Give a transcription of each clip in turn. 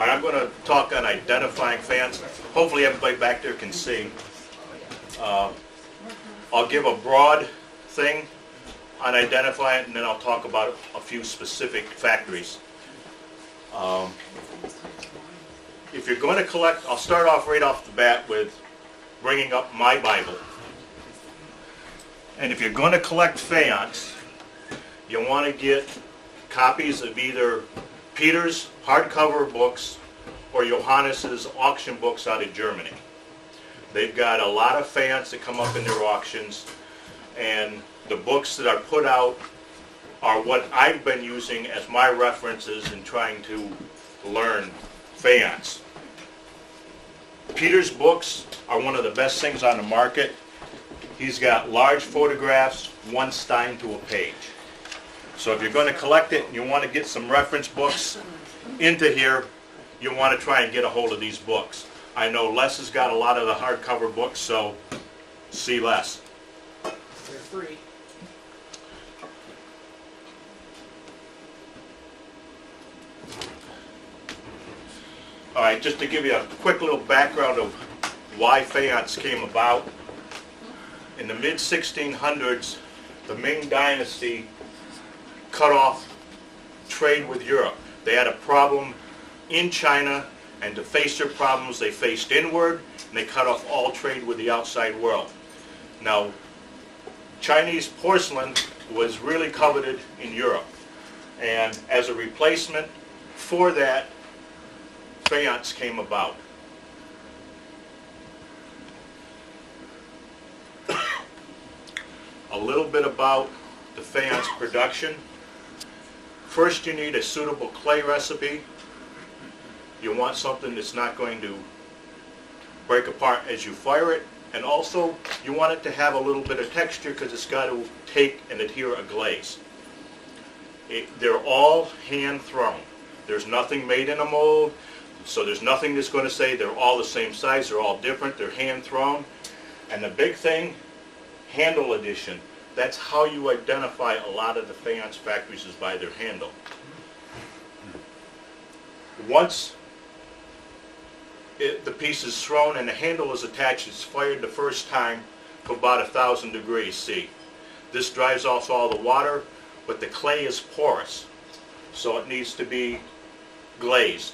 All right, I'm going to talk on identifying faience. Hopefully everybody back there can see. I'll give a broad thing on identifying, and then I'll talk about a few specific factories. If you're going to collect, I'll start off right off the bat with bringing up my Bible. And if you're going to collect faience, you want to get copies of either Peter's hardcover books or Johannes's auction books out of Germany. They've got a lot of faience that come up in their auctions, and the books that are put out are what I've been using as my references in trying to learn faience. Peter's books are one of the best things on the market. He's got large photographs, one Stein to a page. So if you're going to collect it and you want to get some reference books into here, you want to try and get a hold of these books. I know Les has got a lot of the hardcover books, so see Les. They're free. All right, just to give you a quick little background of why faience came about. In the mid-1600s, the Ming Dynasty cut off trade with Europe. They had a problem in China, and to face their problems, they faced inward, and they cut off all trade with the outside world. Now, Chinese porcelain was really coveted in Europe, and as a replacement for that, faience came about. A little bit about the faience production. First, you need a suitable clay recipe. You want something that's not going to break apart as you fire it, and also you want it to have a little bit of texture because it's got to take and adhere a glaze. They're all hand thrown. There's nothing made in a mold, so there's nothing that's going to say they're all the same size. They're all different. They're hand thrown. And the big thing, handle addition. That's how you identify a lot of the faience factories, is by their handle. Once the piece is thrown and the handle is attached, it's fired the first time to about 1,000 degrees C. This dries off all the water, but the clay is porous, so it needs to be glazed.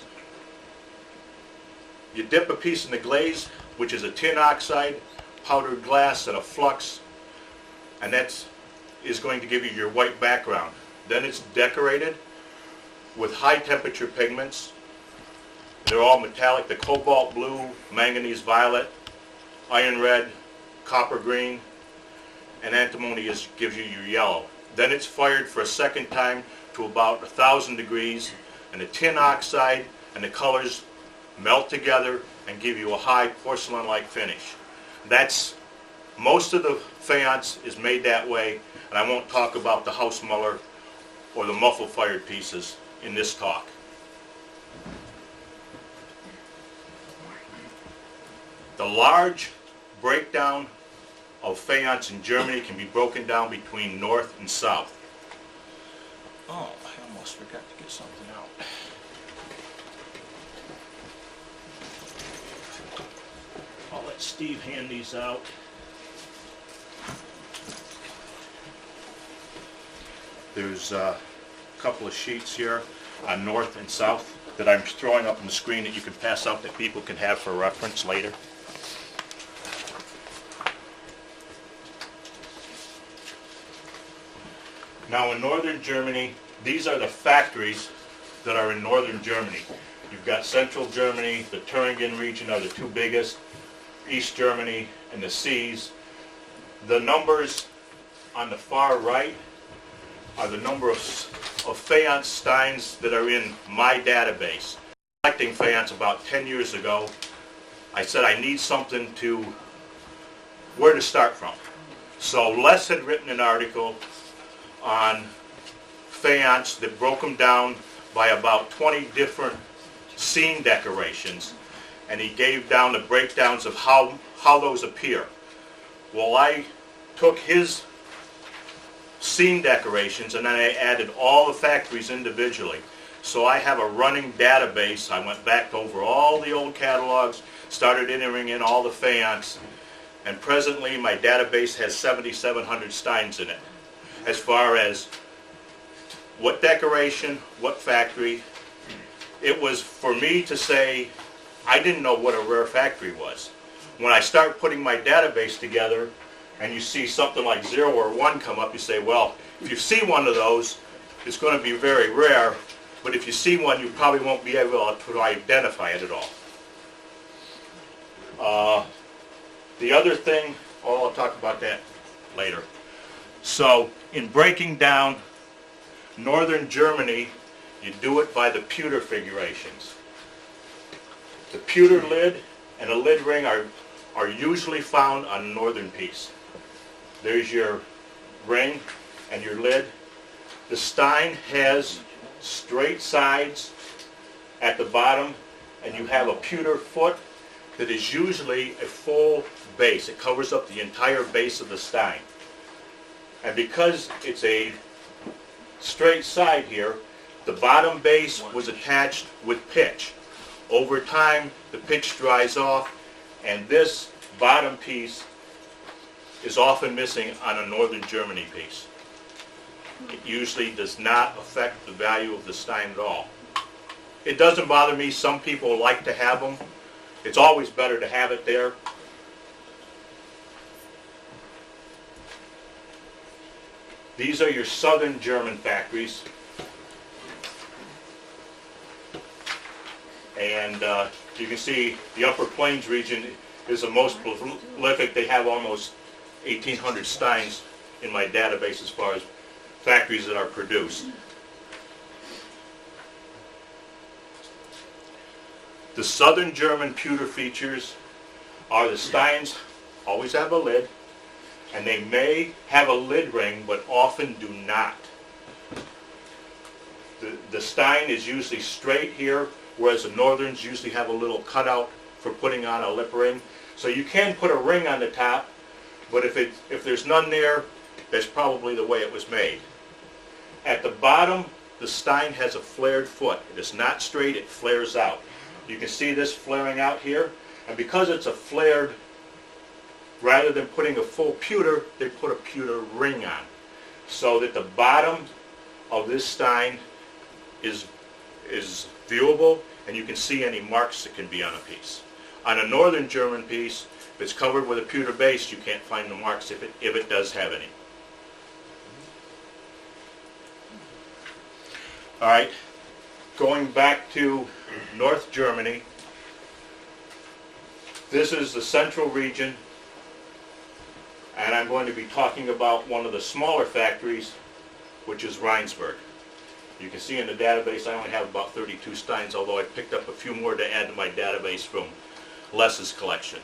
You dip a piece in the glaze, which is a tin oxide, powdered glass, and a flux, and that is going to give you your white background. Then it's decorated with high temperature pigments. They're all metallic: the cobalt blue, manganese violet, iron red, copper green, and antimony gives you your yellow. Then it's fired for a second time to about 1,000 degrees, and the tin oxide and the colors melt together and give you a high porcelain-like finish. Most of the faience is made that way, and I won't talk about the house muller or the muffle-fired pieces in this talk. The large breakdown of faience in Germany can be broken down between north and south. Oh, I almost forgot to get something out. I'll let Steve hand these out. There's a couple of sheets here on north and south that I'm throwing up on the screen that you can pass out, that people can have for reference later. Now in northern Germany, these are the factories that are in northern Germany. You've got central Germany, the Thuringen region are the two biggest, East Germany, and the seas. The numbers on the far right are the number of Faience Steins that are in my database. Collecting faience about 10 years ago, I said I need something where to start from. So Les had written an article on faience that broke them down by about 20 different scene decorations, and he gave down the breakdowns of how those appear. Well, I took his scene decorations and then I added all the factories individually. So I have a running database. I went back over all the old catalogs, started entering in all the Faience, and presently my database has 7,700 Steins in it. As far as what decoration, what factory. It was for me to say, I didn't know what a rare factory was. When I start putting my database together and you see something like 0 or 1 come up, you say, well, if you see one of those, it's going to be very rare, but if you see one, you probably won't be able to identify it at all. The other thing, oh, I'll talk about that later. So, in breaking down northern Germany, you do it by the pewter figurations. The pewter lid and a lid ring are usually found on a northern piece. There's your ring and your lid. The Stein has straight sides at the bottom, and you have a pewter foot that is usually a full base. It covers up the entire base of the Stein. And because it's a straight side here, the bottom base was attached with pitch. Over time, the pitch dries off, and this bottom piece is often missing on a northern Germany piece. It usually does not affect the value of the Stein at all. It doesn't bother me. Some people like to have them. It's always better to have it there. These are your southern German factories. And you can see the Upper Plains region is the most prolific. They have almost 1,800 Steins in my database as far as factories that are produced. The southern German pewter features are the Steins always have a lid, and they may have a lid ring, but often do not. The Stein is usually straight here, whereas the northerns usually have a little cutout for putting on a lip ring. So you can put a ring on the top, but if there's none there, that's probably the way it was made. At the bottom, the Stein has a flared foot. It is not straight, it flares out. You can see this flaring out here, and because it's a flared, rather than putting a full pewter, they put a pewter ring on, so that the bottom of this Stein is viewable, and you can see any marks that can be on a piece. On a northern German piece, if it's covered with a pewter base, you can't find the marks if it does have any. All right, going back to North Germany, this is the central region, and I'm going to be talking about one of the smaller factories, which is Rheinsberg. You can see in the database I only have about 32 Steins, although I picked up a few more to add to my database from Les's collection.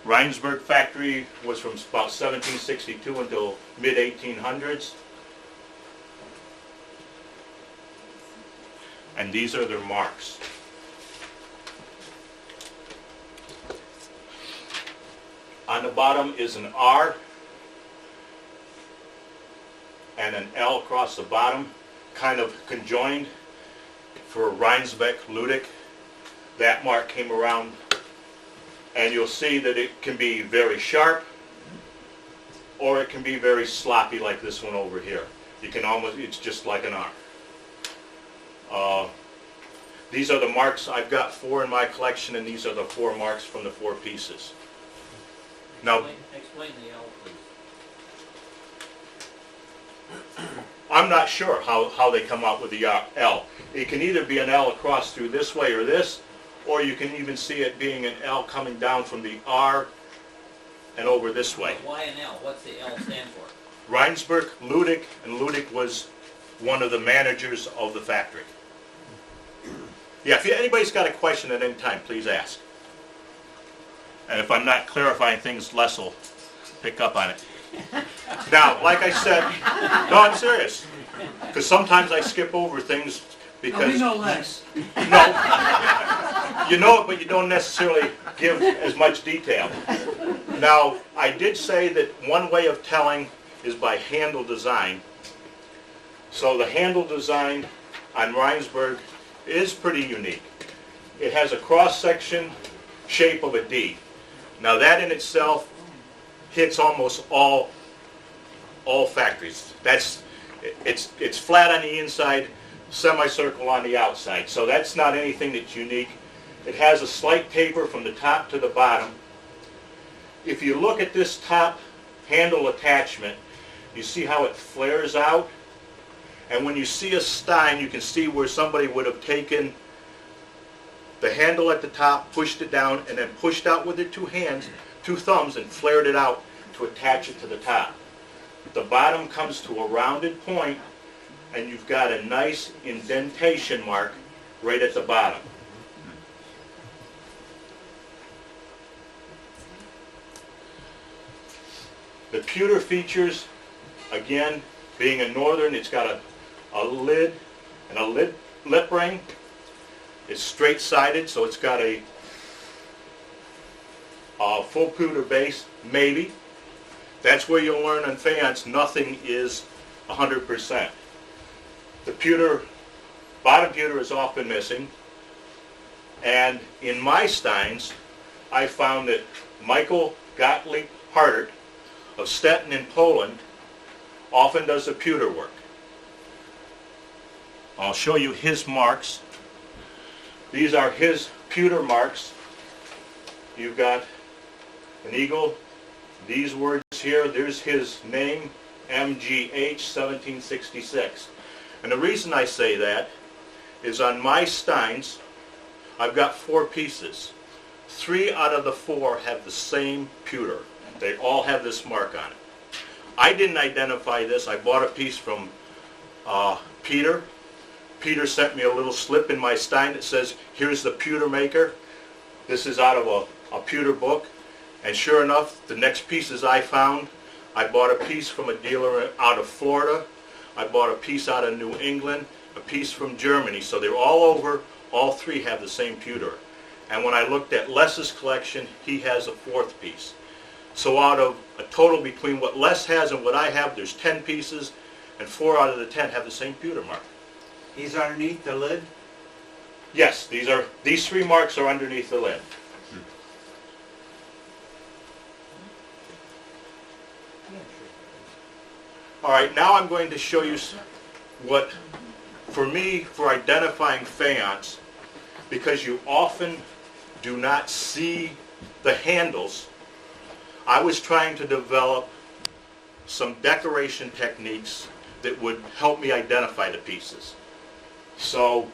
Rheinsberg factory was from about 1762 until mid-1800s. And these are their marks. On the bottom is an R and an L across the bottom, kind of conjoined for Rheinsbeck Ludick. That mark came around, and you'll see that it can be very sharp or it can be very sloppy like this one over here. You can almost, it's just like an R. These are the marks. I've got 4 in my collection, and these are the 4 marks from the 4 pieces. Now, Explain the L, please. I'm not sure how they come out with the L. It can either be an L across through this way or this, or you can even see it being an L coming down from the R and over this way. Why an L? What's the L stand for? Rheinsberg Ludick, and Ludick was one of the managers of the factory. Yeah, if anybody's got a question at any time, please ask. And if I'm not clarifying things, Les will pick up on it. Now, like I said, no, I'm serious. Because sometimes I skip over things because... No, we know less. No. You know it, but you don't necessarily give as much detail. Now, I did say that one way of telling is by handle design. So the handle design on Rheinsberg is pretty unique. It has a cross-section shape of a D. Now that in itself hits almost all factories. It's flat on the inside, semicircle on the outside. So that's not anything that's unique. It has a slight taper from the top to the bottom. If you look at this top handle attachment, you see how it flares out? And when you see a Stein, you can see where somebody would have taken the handle at the top, pushed it down, and then pushed out with their two thumbs, and flared it out to attach it to the top. The bottom comes to a rounded point, and you've got a nice indentation mark right at the bottom. The pewter features, again, being a northern, it's got a lid and a lip ring. It's straight-sided, so it's got a full pewter base, maybe. That's where you'll learn on faience, nothing is 100%. The pewter, bottom pewter is often missing. And in my Steins, I found that Michael Gottlieb Hartert of Stettin in Poland often does the pewter work. I'll show you his marks. These are his pewter marks. You've got an eagle, these words here, there's his name, MGH 1766. And the reason I say that is on my Steins, I've got 4 pieces. 3 out of the 4 have the same pewter. They all have this mark on it. I didn't identify this. I bought a piece from Peter. Peter sent me a little slip in my Stein that says, here's the pewter maker. This is out of a pewter book. And sure enough, the next pieces I found, I bought a piece from a dealer out of Florida. I bought a piece out of New England, a piece from Germany. So they're all over. All 3 have the same pewter. And when I looked at Les's collection, he has a 4th piece. So out of a total between what Les has and what I have, there's 10 pieces, and 4 out of the 10 have the same pewter mark. He's underneath the lid? Yes, these 3 marks are underneath the lid. All right, now I'm going to show you what, for me, for identifying faience, because you often do not see the handles, I was trying to develop some decoration techniques that would help me identify the pieces. So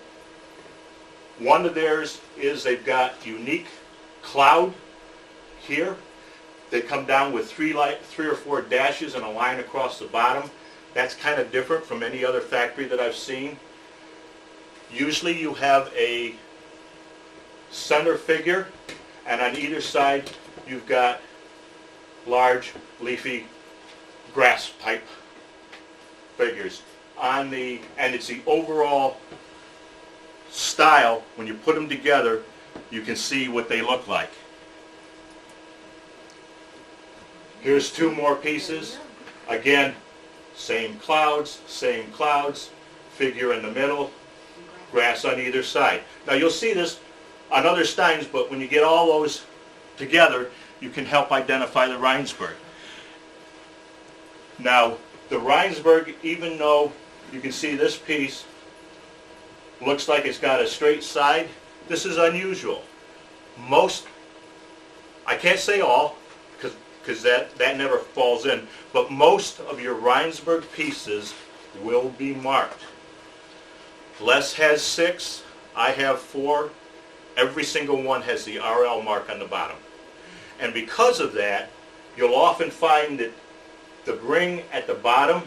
one of theirs is they've got unique cloud here. They come down with 3 or 4 dashes and a line across the bottom. That's kind of different from any other factory that I've seen. Usually you have a center figure, and on either side you've got large leafy grass type figures and it's the overall style. When you put them together, you can see what they look like. Here's 2 more pieces. Again, same clouds, figure in the middle, grass on either side. Now you'll see this on other Steins, but when you get all those together, you can help identify the Rheinsberg. Now, the Rheinsberg, even though you can see this piece looks like it's got a straight side, this is unusual. Most, I can't say all, because that never falls in, but most of your Rheinsberg pieces will be marked. Les has 6, I have 4. Every single one has the RL mark on the bottom. And because of that, you'll often find that the ring at the bottom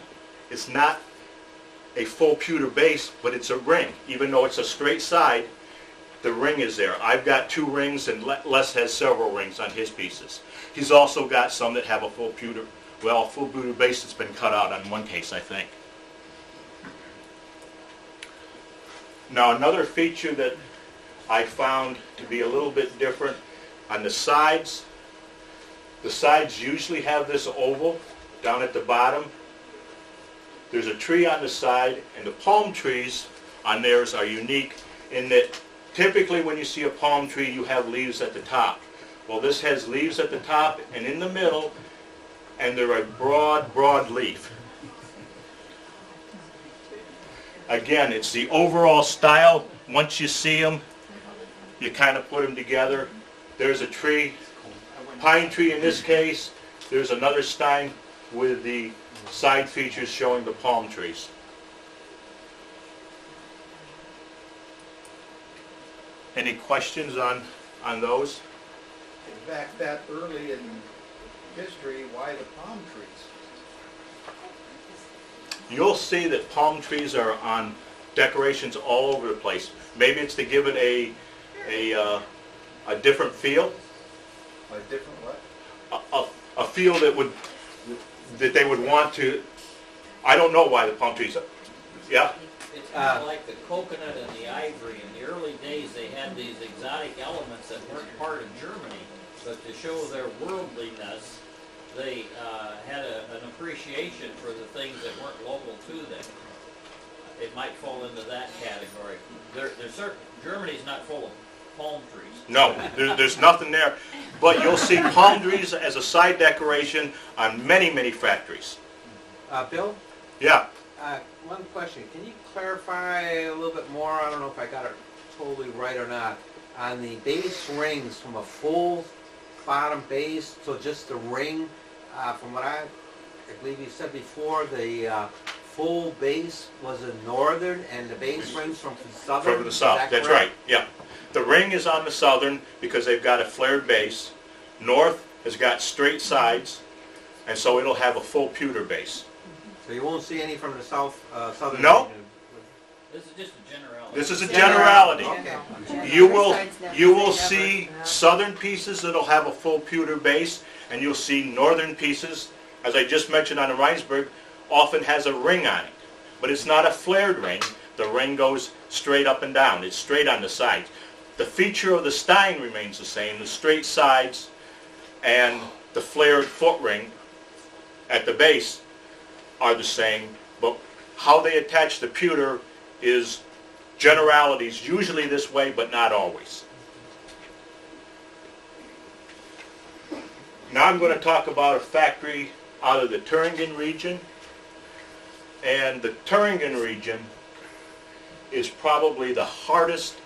is not a full pewter base, but it's a ring. Even though it's a straight side, the ring is there. I've got 2 rings, and Les has several rings on his pieces. He's also got some that have a full pewter base that's been cut out on one case, I think. Now another feature that I found to be a little bit different. On the sides usually have this oval down at the bottom. There's a tree on the side, and the palm trees on theirs are unique in that typically when you see a palm tree you have leaves at the top. Well, this has leaves at the top and in the middle, and they're a broad leaf. Again, it's the overall style. Once you see them, you kind of put them together. There's a tree, pine tree in this case. There's another Stein with the side features showing the palm trees. Any questions on those? In fact, that early in history, why the palm trees? You'll see that palm trees are on decorations all over the place. Maybe it's to give it a different feel, A different what? a feel that they would want to. I don't know why the palm trees. Yeah. It's kind of like the coconut and the ivory. In the early days, they had these exotic elements that weren't part of Germany, but to show their worldliness, they had an appreciation for the things that weren't local to them. It might fall into that category. There's certain, Germany's not full of palm trees. No, there's nothing there. But you'll see palm trees as a side decoration on many factories. Bill, Yeah. one question. Can you clarify a little bit more? I don't know if I got it totally right or not. On the base rings, from a full bottom base to just the ring, from what I believe you said before, the full base was in northern and the base rings from the southern? From the Is south, that that's correct? right, yeah. The ring is on the southern because they've got a flared base. North has got straight sides, and so it'll have a full pewter base. So you won't see any from the south, southern No. region? This is just a generality. This is a generality. Okay. You will see southern pieces that'll have a full pewter base, and you'll see northern pieces, as I just mentioned on the Rheinsberg, often has a ring on it. But it's not a flared ring. The ring goes straight up and down. It's straight on the sides. The feature of the Stein remains the same, the straight sides and the flared foot ring at the base are the same, but how they attach the pewter is generalities, usually this way, but not always. Now I'm going to talk about a factory out of the Thuringen region, and the Thuringen region is probably the hardest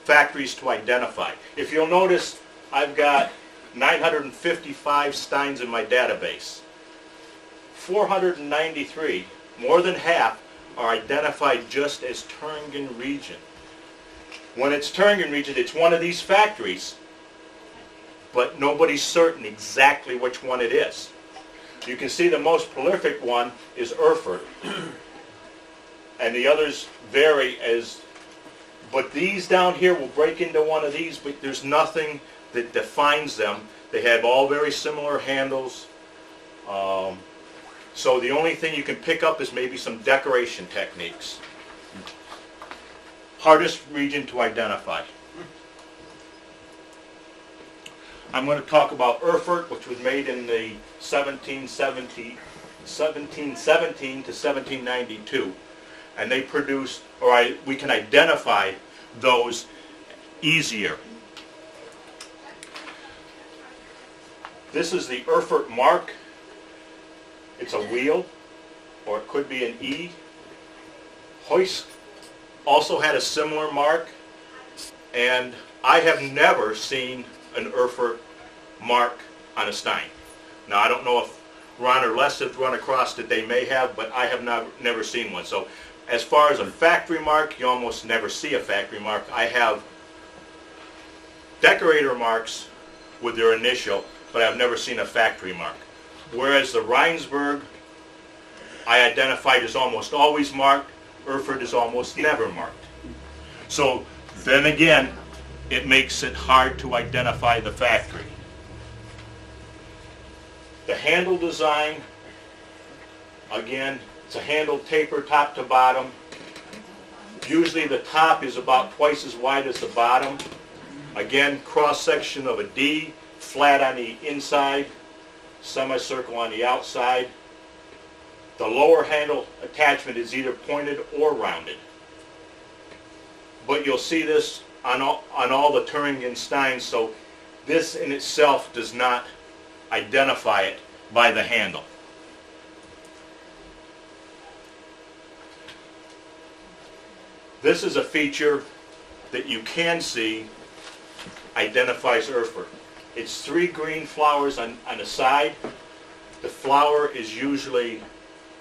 factories to identify. If you'll notice, I've got 955 Steins in my database. 493, more than half, are identified just as Thuringen region. When it's Thuringen region, it's one of these factories, but nobody's certain exactly which one it is. You can see the most prolific one is Erfurt, and the others vary as, but these down here will break into one of these, but there's nothing that defines them. They have all very similar handles. So the only thing you can pick up is maybe some decoration techniques. Hardest region to identify. I'm going to talk about Erfurt, which was made in the 1717 to 1792. And they produced, we can identify those easier. This is the Erfurt mark. It's a wheel, or it could be an E. Hoist also had a similar mark, and I have never seen an Erfurt mark on a Stein. Now, I don't know if Ron or Les have run across it, they may have, but I have never seen one. So as far as a factory mark, you almost never see a factory mark. I have decorator marks with their initial, but I've never seen a factory mark. Whereas the Rheinsberg, I identified as almost always marked, Erfurt is almost never marked. So then again, it makes it hard to identify the factory. The handle design, again, it's a handle taper top to bottom. Usually the top is about twice as wide as the bottom. Again, cross section of a D, flat on the inside, semicircle on the outside. The lower handle attachment is either pointed or rounded. But you'll see this on all the Faience Steins, so this in itself does not identify it by the handle. This is a feature that you can see identifies Erfurt. It's 3 green flowers on the side. The flower is usually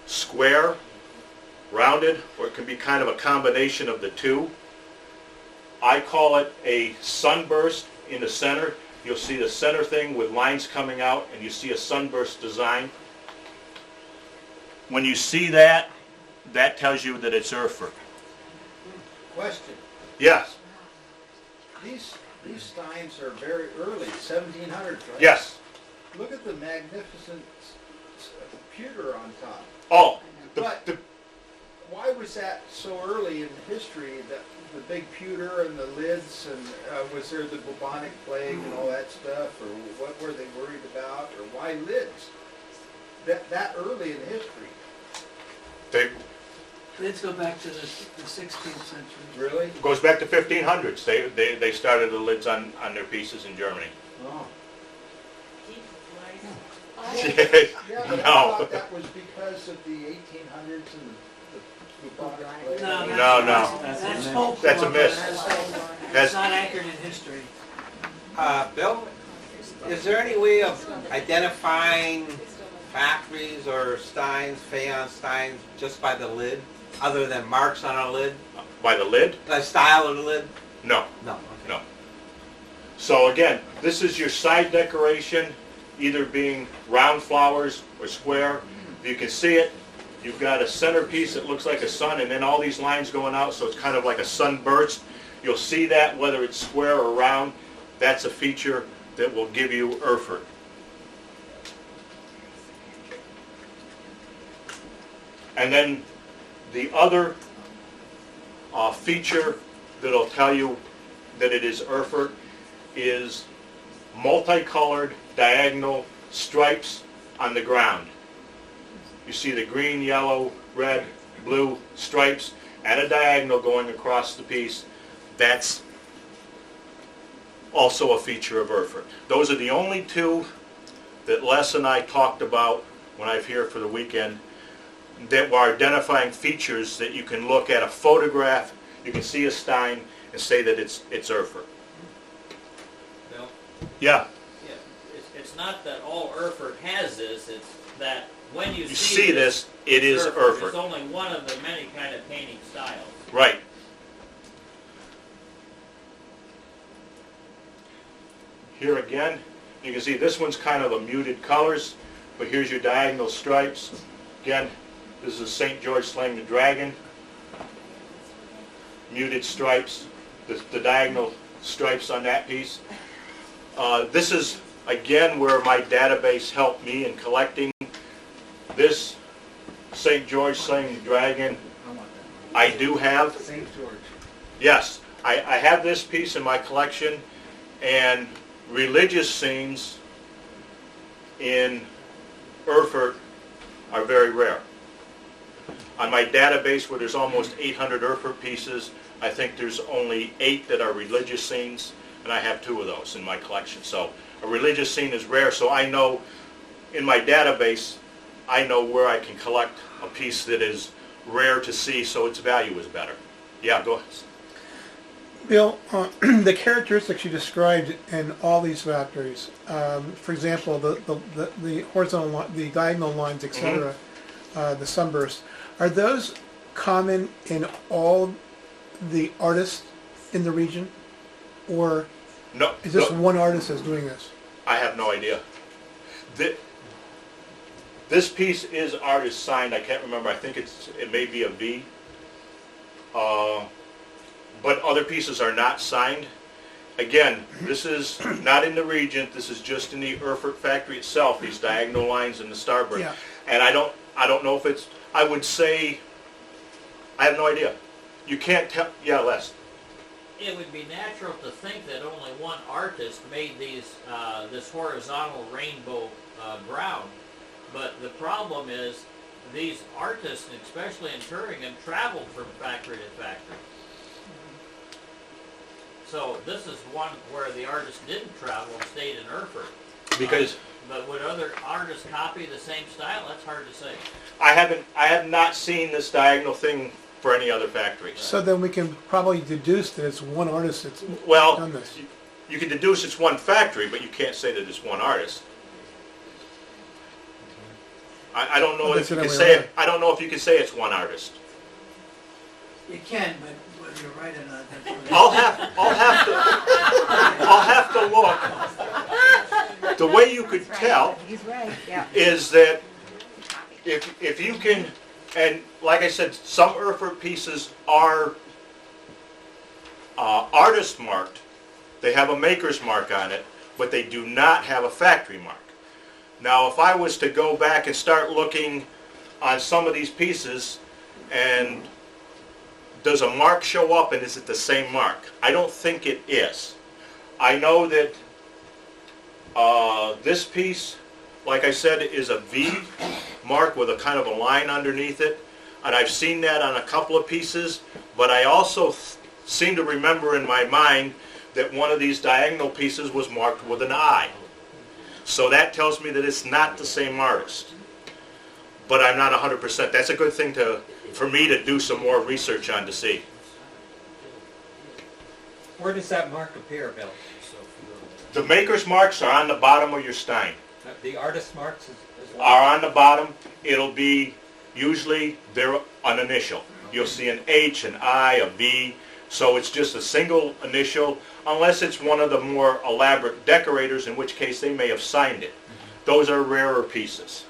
square, rounded, or it can be kind of a combination of the two. I call it a sunburst in the center. You'll see the center thing with lines coming out, and you see a sunburst design. When you see that, that tells you that it's Erfurt. Question, Yes, these steins are very early, 1700s, right? yes. Look at the magnificent pewter on top. Oh, But why was that so early in history, that the big pewter and the lids, and was there the bubonic plague and all that stuff, or what were they worried about, or why lids? That early in history, they, Let's go back to the 16th century. really? it goes back to 1500s. They started the lids on their pieces in Germany. Oh. Yeah, Yeah, but I no. thought that was because of the 1800s and the bubonic plague. No. That's folklore. That's a myth. That's not accurate in history. Bill, is there any way of identifying factories or Steins, Faience Steins, just by the lid, other than marks on a lid? By the lid? The style of the lid? No. No. Okay. No. So again, this is your side decoration, either being round flowers or square. You can see it. You've got a centerpiece that looks like a sun, and then all these lines going out, so it's kind of like a sunburst. You'll see that whether it's square or round. That's a feature that will give you Erfurt. And then the other feature that'll tell you that it is Erfurt is multicolored diagonal stripes on the ground. You see the green, yellow, red, blue stripes at a diagonal going across the piece. That's also a feature of Erfurt. Those are the only two that Les and I talked about when I was here for the weekend that were identifying features that you can look at a photograph, you can see a Stein and say that it's Erfurt. Bill? Yeah. Yeah, it's not that all Erfurt has this, it's that when you You see this, it is It's Erfurt. only one of the many kind of painting styles. Right. Here again, you can see this one's kind of a muted colors, but here's your diagonal stripes. Again, this is St. George slaying the dragon. Muted stripes, the diagonal stripes on that piece. This is, again, where my database helped me in collecting. This St. George slaying the dragon, I want that. I do have. St. George. Yes, I have this piece in my collection, and religious scenes in Erfurt are very rare. On my database, where there's almost 800 Erfurt pieces, I think there's only 8 that are religious scenes, and I have 2 of those in my collection. So a religious scene is rare, so I know in my database, I know where I can collect a piece that is rare to see, so its value is better. Yeah, go ahead. Bill, the characteristics you described in all these factories, for example, the horizontal, the diagonal lines, etc., the sunburst, are those common in all the artists in the region, or No, is this no, one artist that's doing this? I have no idea. This piece is artist signed. I can't remember. I think it may be a V. But other pieces are not signed. Again, this is not in the region. This is just in the Erfurt factory itself. These diagonal lines and the starburst. Yeah. And I don't know if it's. I would say I have no idea. you can't tell, yeah, Les. It would be natural to think that only one artist made these, this horizontal rainbow ground. But the problem is, these artists, especially in Turingen, traveled from factory to factory. So this is one where the artist didn't travel and stayed in Erfurt. Because But would other artists copy the same style? That's hard to say. I have not seen this diagonal thing for any other factories. So then we can probably deduce that it's one artist that's Well, done this. you can deduce it's one factory, but you can't say that it's one artist. I don't know Well, if you that's can the say other way it. I don't know if you can say it's one artist. You can, but whether you're right or not, that's what I'll have to look. The way you could tell He's right, yeah. is that if you can, and like I said, some Erfurt pieces are artist marked. They have a maker's mark on it, but they do not have a factory mark. Now, if I was to go back and start looking on some of these pieces, and does a mark show up, and is it the same mark? I don't think it is. I know that this piece, like I said, is a V mark with a kind of a line underneath it, and I've seen that on a couple of pieces, but I also seem to remember in my mind that one of these diagonal pieces was marked with an I. So that tells me that it's not the same artist. But I'm not 100%. That's a good thing for me to do some more research on to see. Where does that mark appear, Bill? The maker's marks are on the bottom of your Stein. The artist marks as well? Are on the bottom. It'll be, usually, they're an initial. You'll see an H, an I, a V. So it's just a single initial, unless it's one of the more elaborate decorators, in which case they may have signed it. Those are rarer pieces.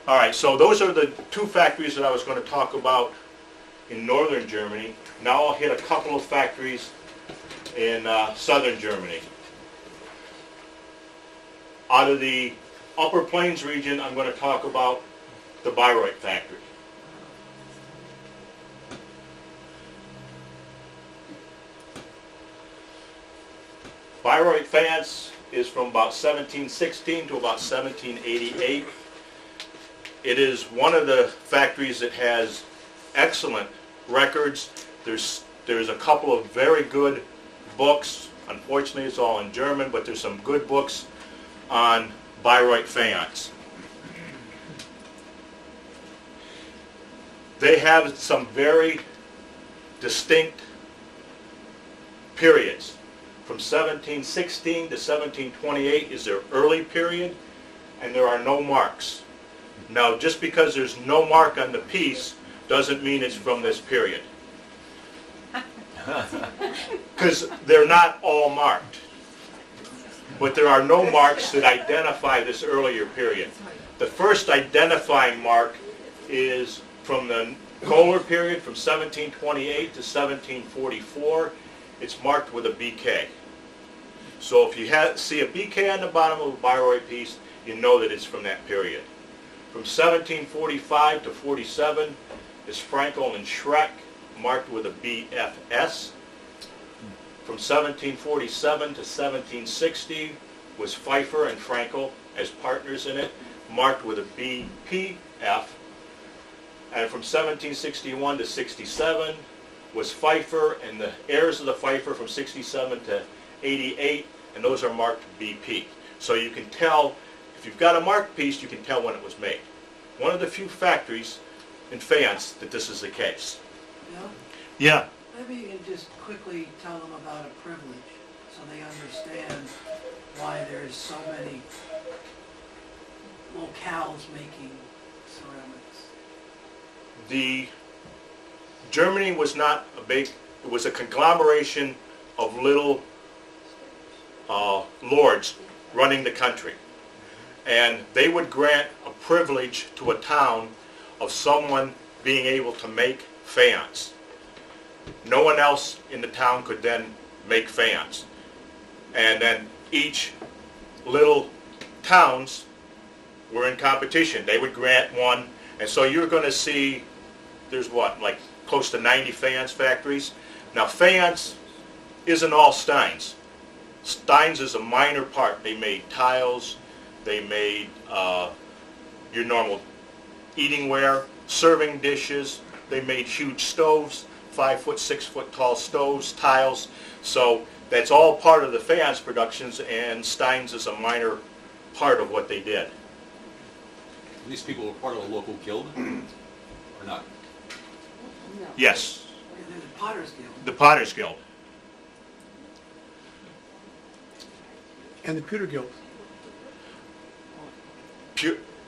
All right, so those are the two factories that I was going to talk about in northern Germany. Now I'll hit a couple of factories in southern Germany. Out of the Upper Plains region, I'm going to talk about the Bayreuth factory. Bayreuth Faience is from about 1716 to about 1788. It is one of the factories that has excellent records. There's a couple of very good books. Unfortunately, it's all in German, but there's some good books on Bayreuth Faience. They have some very distinct periods. From 1716 to 1728 is their early period, and there are no marks. Now, just because there's no mark on the piece doesn't mean it's from this period. Because they're not all marked. But there are no marks that identify this earlier period. The first identifying mark is from the Kohler period, from 1728 to 1744. It's marked with a BK. So if you see a BK on the bottom of a Bayreuth piece, you know that it's from that period. From 1745 to 47 is Frankel and Schreck, marked with a BFS. From 1747 to 1760 was Pfeiffer and Frankel as partners in it, marked with a BPF. And from 1761 to 67 was Pfeiffer and the heirs of the Pfeiffer from 67 to 88, and those are marked BP. So you can tell, if you've got a marked piece, you can tell when it was made. One of the few factories in Faience that this is the case. Bill, Yeah. maybe you can just quickly tell them about a privilege, so they understand why there's so many locales making ceramics. Germany was not a big, it was a conglomeration of little lords running the country. And they would grant a privilege to a town of someone being able to make faience. No one else in the town could then make faience. And then each little towns were in competition. They would grant one, and so you're going to see there's what, like close to 90 Faience factories. Now Faience isn't all Steins. Steins is a minor part. They made tiles, they made your normal eating ware, serving dishes, they made huge stoves, 5-foot, 6-foot tall stoves, tiles. So that's all part of the Faience productions, and Steins is a minor part of what they did. These people were part of a local guild, or not? Yes, And there's a Potter's Guild. the Potter's Guild. And the Pewter Guild.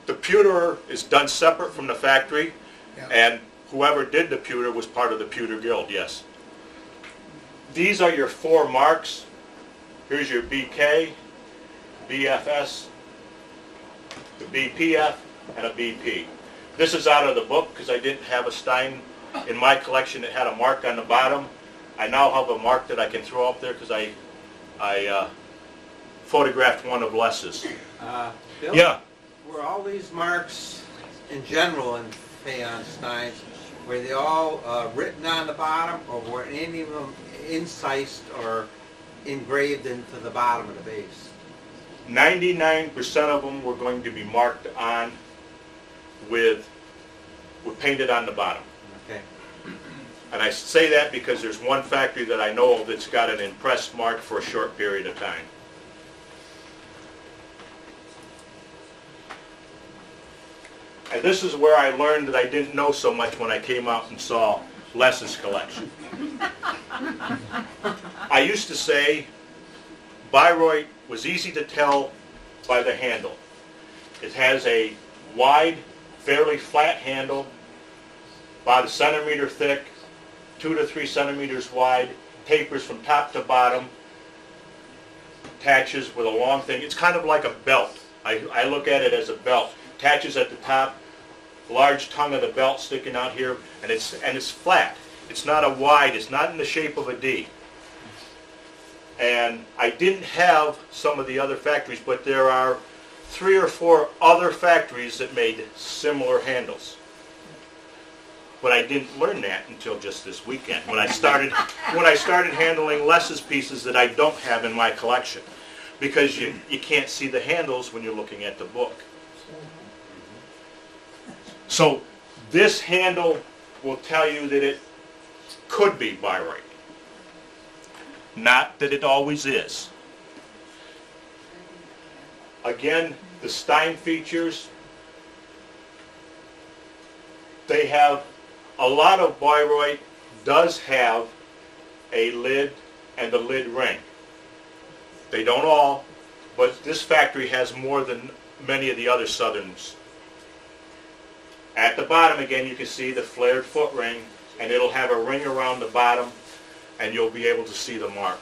The pewter is done separate from the factory, Yeah. and whoever did the pewter was part of the Pewter Guild, yes. These are your 4 marks. Here's your BK, BFS, the BPF, and a BP. This is out of the book because I didn't have a Stein in my collection that had a mark on the bottom. I now have a mark that I can throw up there because I photographed one of Les's. Bill? Yeah. Were all these marks in general in Faience Steins, were they all written on the bottom, or were any of them incised or engraved into the bottom of the base? 99% of them were going to be marked on were painted on the bottom. Okay. And I say that because there's one factory that I know of that's got an impressed mark for a short period of time. And this is where I learned that I didn't know so much when I came out and saw Les's collection. I used to say Bayreuth was easy to tell by the handle. It has a wide, fairly flat handle, about a centimeter thick, 2 to 3 centimeters wide, tapers from top to bottom, attaches with a long thing. It's kind of like a belt. I look at it as a belt. Attaches at the top, large tongue of the belt sticking out here, and it's flat. It's not a wide, it's not in the shape of a D. And I didn't have some of the other factories, but there are 3 or 4 other factories that made similar handles. But I didn't learn that until just this weekend when I started handling Les's pieces that I don't have in my collection, because you can't see the handles when you're looking at the book. So this handle will tell you that it could be Bayreuth. Not that it always is. Again, the Stein features, they have, a lot of Bayreuth does have a lid and a lid ring. They don't all, but this factory has more than many of the other Southerns. At the bottom again you can see the flared foot ring, and it'll have a ring around the bottom, and you'll be able to see the mark.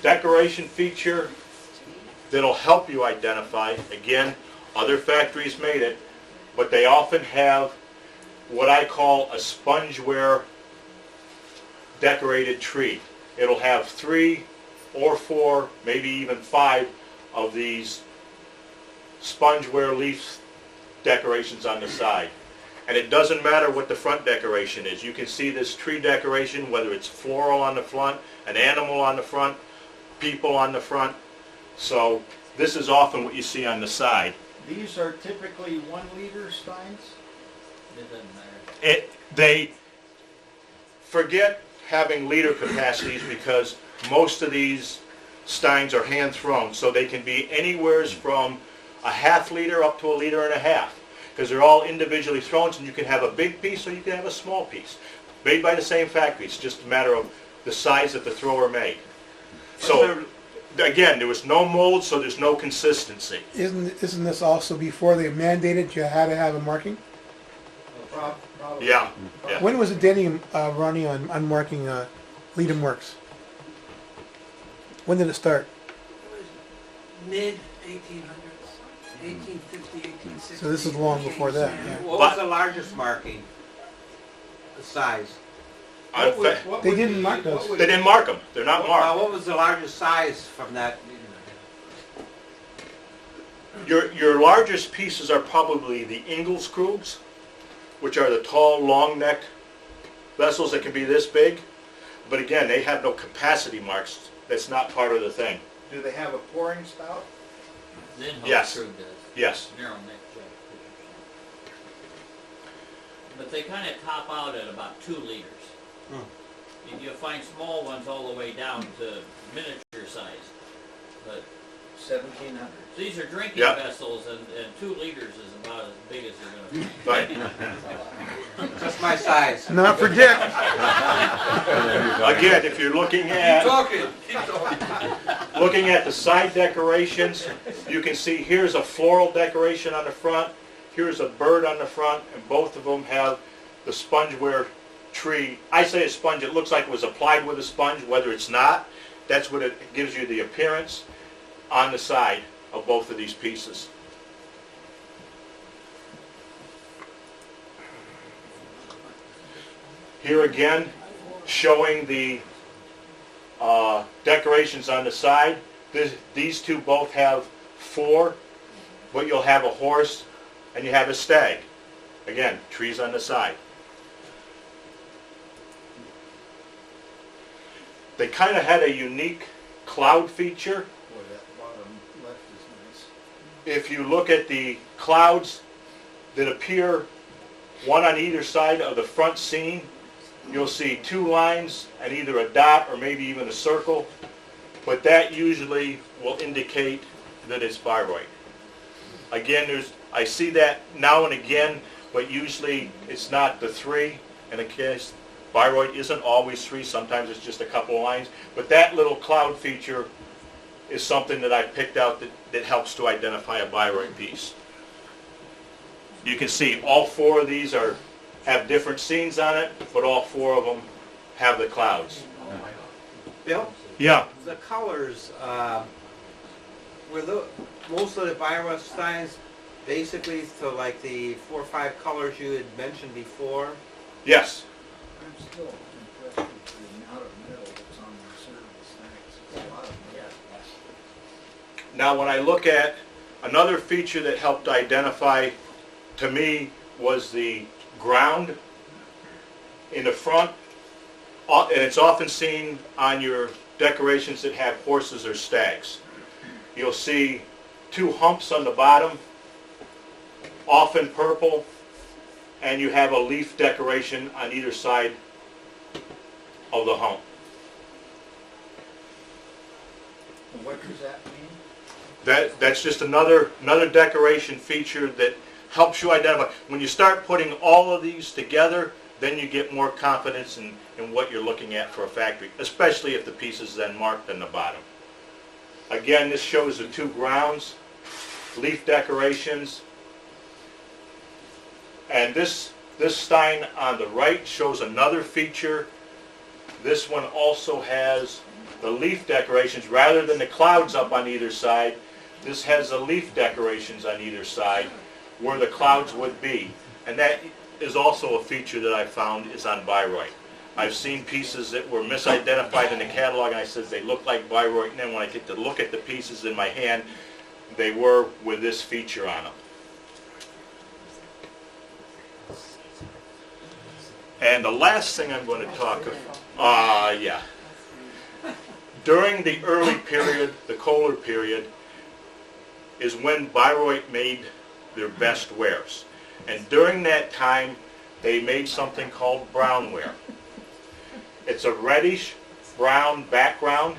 Decoration feature that'll help you identify, again, other factories made it, but they often have what I call a spongeware decorated tree. It'll have 3 or 4, maybe even 5 of these spongeware leaf decorations on the side. And it doesn't matter what the front decoration is. You can see this tree decoration, whether it's floral on the front, an animal on the front, people on the front. So this is often what you see on the side. These are typically 1 liter Steins? It doesn't matter. They forget having liter capacities because most of these steins are hand thrown, so they can be anywhere from a ½ liter up to 1.5 liters, because they're all individually thrown, and you can have a big piece or you can have a small piece, made by the same factory. It's just a matter of the size that the thrower made. So again, there was no mold, so there's no consistency. Isn't this also before they mandated you had to have a marking? Probably. Yeah. Yeah. When was the dating running on marking Leadham Works? When did it start? It was mid-1800s, 1850, 1860. So this is long before that, yeah. What was the largest marking? The size? What would- what They would didn't be- mark what those. would They didn't mark them. They're not marked. What was the largest size from that? Your largest pieces are probably the Ingalls, which are the tall, long-necked vessels that can be this big. But again, they have no capacity marks. That's not part of the thing. Do they have a pouring spout? Zinho Yes. crew does. Yes. Narrow neck jack. But they kind of top out at about 2 liters. You'll find small ones all the way down to miniature size. But 1,700. these are drinking Yeah. vessels, and 2 liters is about as big as they're going to be. Right. Just my size. Not for Dick. Again, if you're looking at Keep talking. looking at the side decorations, you can see here's a floral decoration on the front, here's a bird on the front, and both of them have the spongeware tree. I say a sponge, it looks like it was applied with a sponge, whether it's not. That's what it gives you the appearance on the side of both of these pieces. Here again, showing the decorations on the side. These two both have 4, but you'll have a horse and you have a stag. Again, trees on the side. They kind of had a unique cloud feature. Boy, that bottom left is nice. If you look at the clouds that appear one on either side of the front scene, you'll see 2 lines and either a dot or maybe even a circle, but that usually will indicate that it's Bayreuth. Again, I see that now and again, but usually it's not the 3. And in case Bayreuth isn't always 3, sometimes it's just a couple of lines, but that little cloud feature is something that I picked out that helps to identify a Bayreuth piece. You can see all 4 of these have different scenes on it, but all 4 of them have the clouds. Bill, Yeah. the colors, were most of the Faience Steins basically to like the 4 or 5 colors you had mentioned before? Yes. I'm still impressed with the amount of metal that's on the service tanks. It's a lot of metal. Now when I look at another feature that helped identify to me was the ground in the front, and it's often seen on your decorations that have horses or stags. You'll see 2 humps on the bottom, often purple, and you have a leaf decoration on either side of the hump. And what does that mean? That's just another decoration feature that helps you identify. When you start putting all of these together, then you get more confidence in what you're looking at for a factory, especially if the piece is then marked on the bottom. Again, this shows the 2 grounds, leaf decorations, and this Stein on the right shows another feature. This one also has the leaf decorations rather than the clouds up on either side. This has the leaf decorations on either side where the clouds would be, and that is also a feature that I found is on Bayreuth. I've seen pieces that were misidentified in the catalog, and I said they look like Bayreuth, and then when I get to look at the pieces in my hand, they were with this feature on them. And the last thing I'm going to talk about, during the early period, the Kohler period, is when Bayreuth made their best wares. And during that time, they made something called brownware. It's a reddish brown background.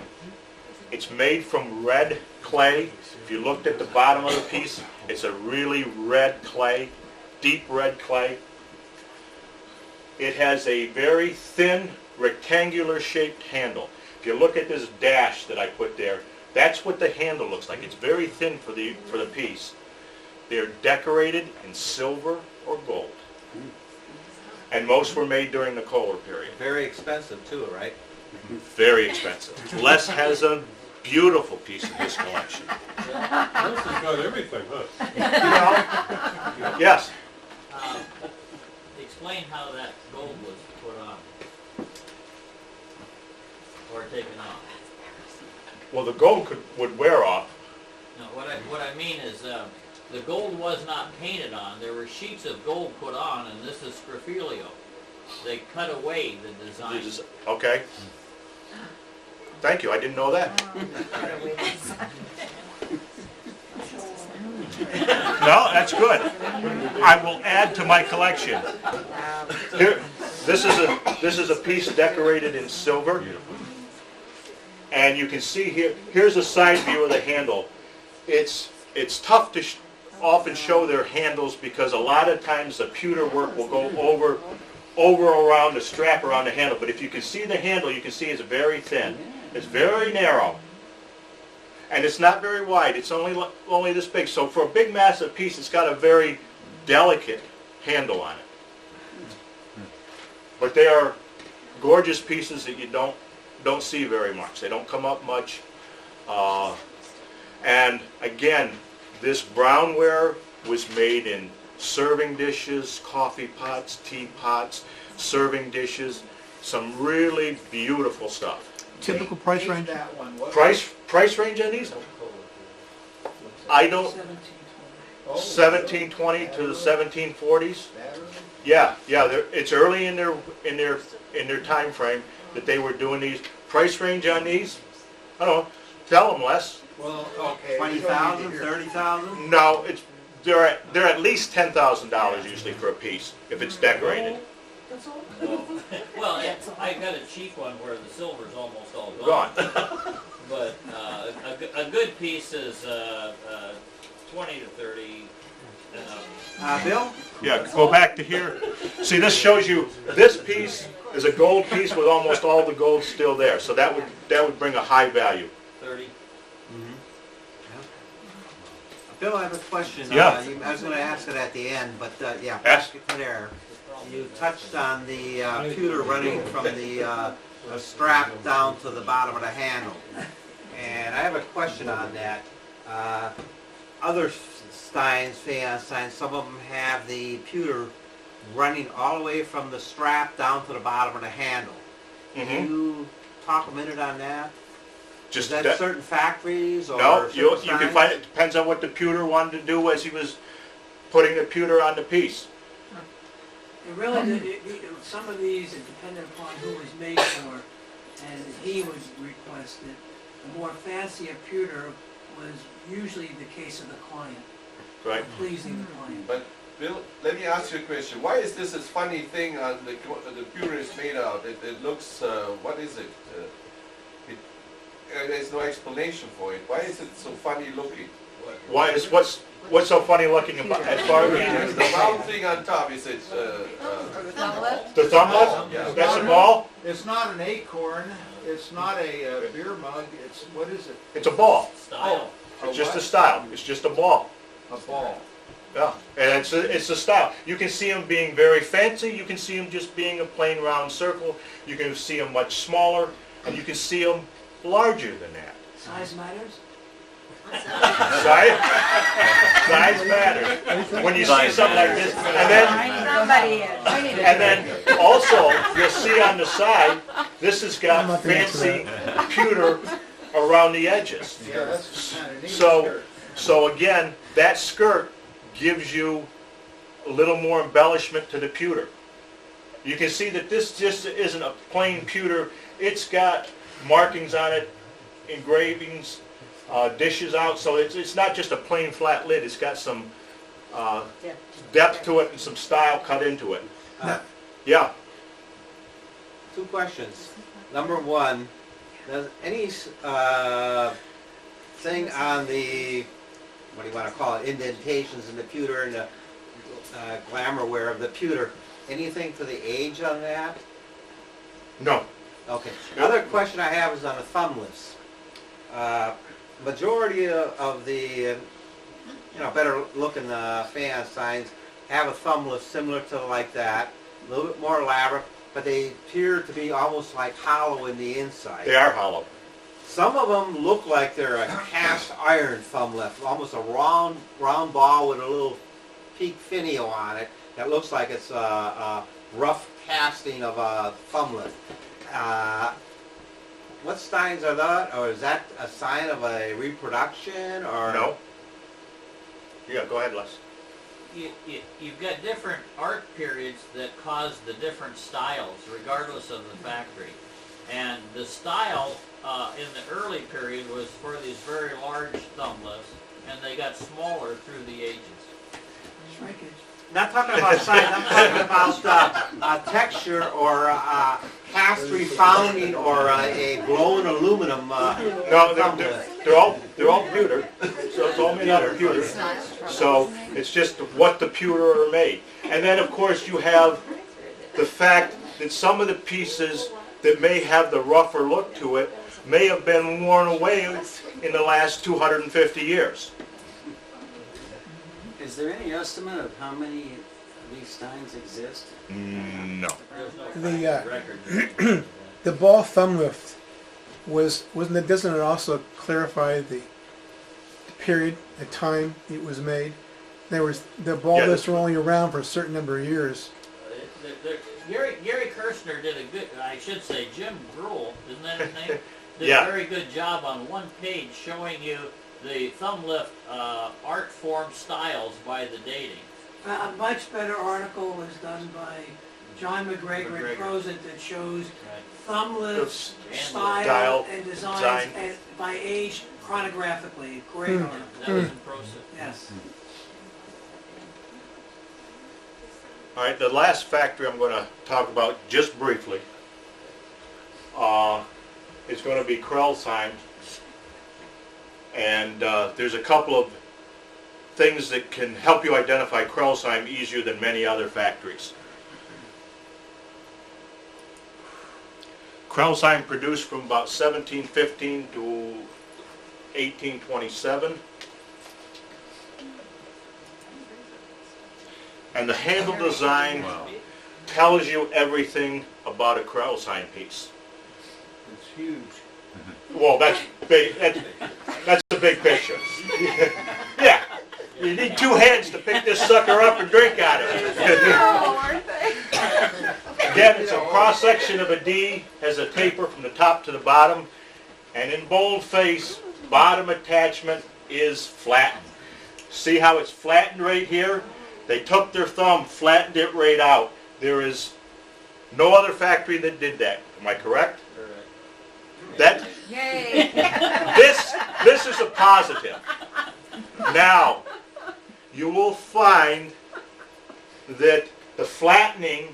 It's made from red clay. If you looked at the bottom of the piece, it's a really red clay, deep red clay. It has a very thin, rectangular shaped handle. If you look at this dash that I put there, that's what the handle looks like. It's very thin for the piece. They're decorated in silver or gold. And most were made during the Kohler period. Very expensive too, right? Very expensive. Les has a beautiful piece of his collection. Les has got everything, huh? Yes. Explain how that gold was put on or taken off. Well, the gold would wear off No, what I mean is, the gold was not painted on. There were sheets of gold put on, and this is Sgraffilio. They cut away the design. Okay. Thank you, I didn't know that. No, that's good. I will add to my collection. Here, this is a piece decorated in silver. And you can see here, here's a side view of the handle. It's tough to often show their handles because a lot of times the pewter work will go over around the strap around the handle. But if you can see the handle, you can see it's very thin. It's very narrow. And it's not very wide. It's only this big. So for a big massive piece, it's got a very delicate handle on it. But they are gorgeous pieces that you don't see very much. They don't come up much. And again, this brownware was made in serving dishes, coffee pots, teapots, serving dishes, some really beautiful stuff. Typical price Take range? that one. What- Price range on these? I don't, 1720 to the 1740s. That early? Yeah, it's early in their time frame that they were doing these. Price range on these? I don't know. Tell them, Les. Well, okay. 20,000, 30,000? No, they're at least $10,000 usually for a piece if it's decorated. Well, I got a cheap one where the silver's almost all Gone. But a good piece is 20 to 30. Bill? Yeah, go back to here. See, this shows you, this piece is a gold piece with almost all the gold still there. So that would bring a high value. 30. Bill, I have a question. Yeah. I was going to ask it at the end, but yeah, Ask. back to there. You touched on the pewter running from the strap down to the bottom of the handle. And I have a question on that. Other Steins, Faience Steins, some of them have the pewter running all the way from the strap down to the bottom of the handle. Can Mhm. you talk a minute on that? Just Is that certain factories or no, you certain can Steins? find it. Depends on what the pewter wanted to do as he was putting the pewter on the piece. It really, some of these, it depended upon who was made for, and he would request it. The more fancier pewter was usually the case of the client, Right. pleasing the client. But Bill, let me ask you a question. Why is this funny thing on the pewter is made out? It looks, what is it? There's no explanation for it. Why is it so funny looking? Why is what's so funny looking about as far as The round thing on top, is it, the thumb Yeah. lip? That's a ball. It's not an acorn, it's not a beer mug, it's, what is it? It's a ball. Style. It's just a style. It's just a ball. A ball. Yeah, and it's a style. You can see them being very fancy. You can see them just being a plain round circle. You can see them much smaller, and you can see them larger than that. Size matters? Size matters. When you see something like this, and then also you'll see on the side, this has I'm got not gonna answer fancy pewter around the edges. Yeah, that's kind of neat. So again, that skirt gives you a little more embellishment to the pewter. You can see that this just isn't a plain pewter. It's got markings on it, engravings, dishes out, so it's not just a plain flat lid. It's got some depth to it and some style cut into it. Yeah. Two questions. Number one, does any thing on the, what do you want to call it, indentations in the pewter and the glamourware of the pewter, anything for the age on that? No. Okay. Another question I have is on the thumb lifts. Majority of the, better looking Faience Steins have a thumb lift similar to like that, a little bit more elaborate, but they appear to be almost like hollow in the inside. They are hollow. Some of them look like they're a cast iron thumb lift, almost a round ball with a little peak finial on it that looks like it's a rough casting of a thumb lift. What Steins are that, or is that a sign of a reproduction, or? No? Yeah, go ahead, Les. You've got different art periods that cause the different styles, regardless of the factory. And the style in the early period was for these very large thumb lifts, and they got smaller through the ages. Shrinkage. Not talking about size, I'm talking about texture or cast refounding or a glowing aluminum No, thumb they're, lift. they're all pewter, so it's all made out of pewter. So it's just what the pewter are made. And then, of course, you have the fact that some of the pieces that may have the rougher look to it may have been worn away in the last 250 years. Is there any estimate of how many of these Steins exist? No. There's no The, factory record. The ball thumb lift wasn't it, doesn't it also clarify the period, the time it was made? There was, the ball Yeah, lifts were only around for a certain number of years. Gary Kirshner did a good, I should say, Jim Gruhl, isn't that his name? Did Yeah. a very good job on one page showing you the thumb lift art form styles by the dating. A much better article was done by John McGregor McGregor. and Crozet that shows Right. thumb lifts, And style, style, and designs design. and by age chronographically. Great article. That was in Prosit. Yes. All right, the last factory I'm going to talk about just briefly is going to be Krellsheim. And there's a couple of things that can help you identify Krellsheim easier than many other factories. Krellsheim produced from about 1715 to 1827. And the handle design tells you everything about a Krellsheim piece. It's huge. Well, that's big. That's a big picture. Yeah, you need two hands to pick this sucker up and drink out of it. Again, it's a cross section of a D, has a taper from the top to the bottom, and in boldface, bottom attachment is flattened. See how it's flattened right here? They took their thumb, flattened it right out. There is no other factory that did that. Am I correct? That Yay! this is a positive. Now, you will find that the flattening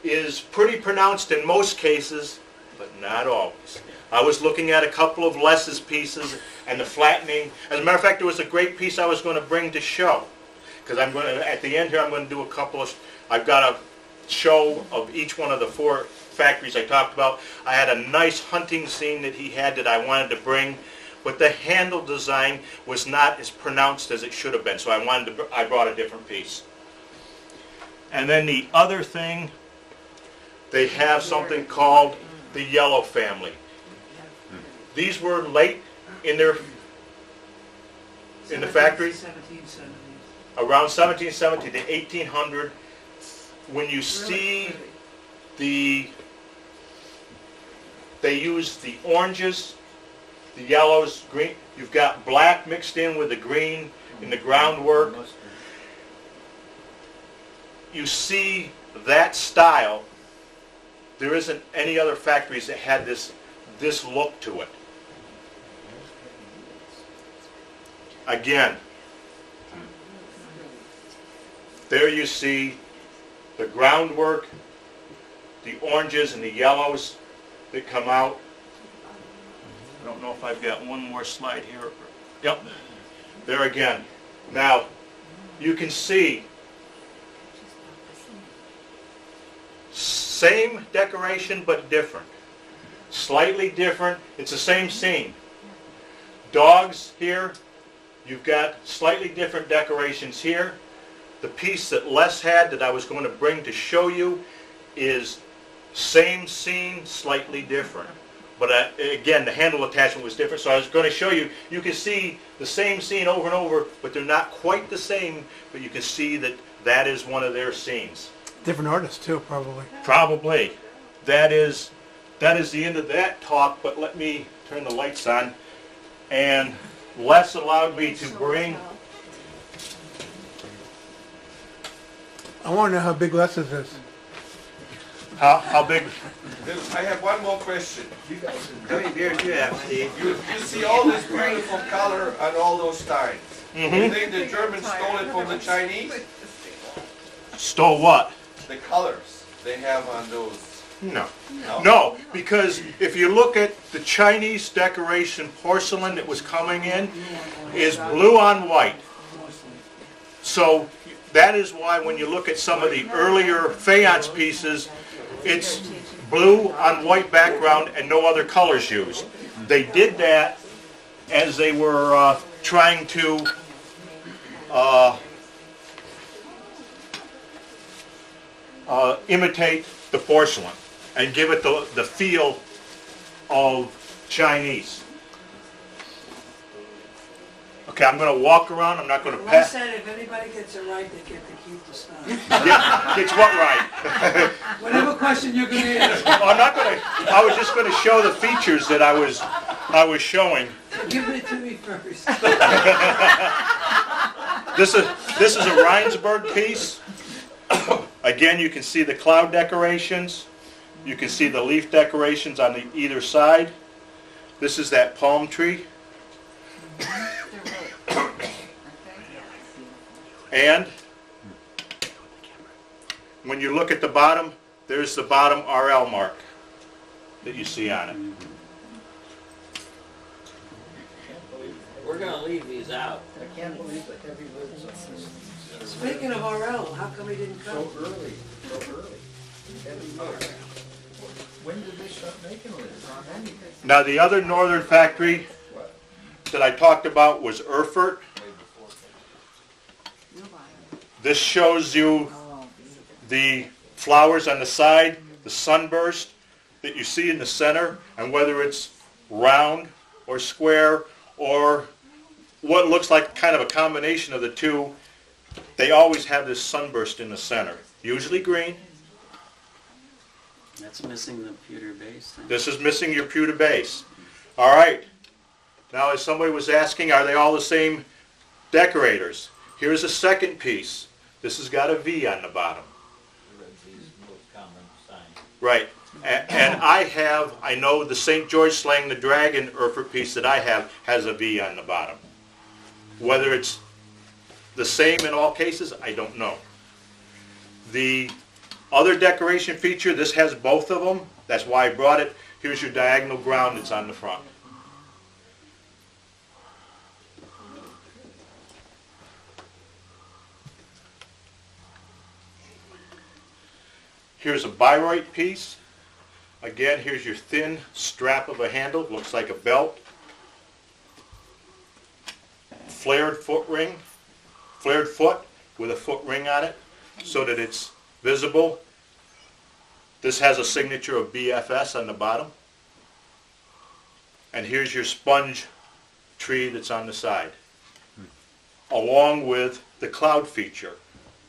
is pretty pronounced in most cases, but not always. I was looking at a couple of Les's pieces, and the flattening, as a matter of fact, there was a great piece I was going to bring to show. Because I'm going to, at the end here, I'm going to do a couple of, I've got a show of each one of the four factories I talked about. I had a nice hunting scene that he had that I wanted to bring, but the handle design was not as pronounced as it should have been, so I brought a different piece. And then the other thing, they have something called the yellow family. These were late in the factory, 1770s. around 1770 to 1800. When you see they use the oranges, the yellows, green. You've got black mixed in with the green in the groundwork. You see that style. There isn't any other factories that had this look to it. Again, there you see the groundwork, the oranges and the yellows that come out. I don't know if I've got one more slide here. Yep, there again. Now, you can see same decoration but different. Slightly different. It's the same scene. Dogs here. You've got slightly different decorations here. The piece that Les had that I was going to bring to show you is same scene, slightly different. But again, the handle attachment was different, so I was going to show you. You can see the same scene over and over, but they're not quite the same, but you can see that that is one of their scenes. Different artists too, probably. Probably. That is that is the end of that talk, but let me turn the lights on. And Les allowed me to bring, I want to know how big Les's is. how big, I have one more question. How many beers do you have, Steve? You see all this beautiful color on all those steins. You mhm. think the Germans stole it from the Chinese? Stole what? The colors they have on those. No. No? No, because if you look at the Chinese decoration porcelain that was coming in, is blue on white. So that is why when you look at some of the earlier faience pieces, it's blue on white background and no other colors used. They did that as they were trying to imitate the porcelain and give it the feel of Chinese. Okay, I'm going to walk around. I'm not going to Les pass. said if anybody gets it right, they get to keep the stuff. It's what right? Whatever question you're gonna answer, I'm not going to. I was just going to show the features that I was showing. give it to me first. This is a Rhinesburg piece. Again, you can see the cloud decorations. You can see the leaf decorations on either side. This is that palm tree. And when you look at the bottom, there's the bottom RL mark that you see on it. We're gonna leave these out. I can't believe the heavy lids on this. Speaking of RL, how come he didn't come? So early. Heavy lids. When did they start making lids on anything? Now the other northern factory What? that I talked about was Erfurt. This shows you the flowers on the side, the sunburst that you see in the center, and whether it's round or square or what looks like kind of a combination of the two, they always have this sunburst in the center, usually green. That's missing the pewter base then. This is missing your pewter base. All right. Now, as somebody was asking, are they all the same decorators? Here's a second piece. This has got a V on the bottom. These most common signs. Right. And I know the St. George Slaying the Dragon Erfurt piece that I have has a V on the bottom. Whether it's the same in all cases, I don't know. The other decoration feature, this has both of them. That's why I brought it. Here's your diagonal ground that's on the front. Here's a Bayreuth piece. Again, here's your thin strap of a handle. Looks like a belt. Flared foot with a foot ring on it so that it's visible. This has a signature of BFS on the bottom. And here's your sponge tree that's on the side. Along with the cloud feature.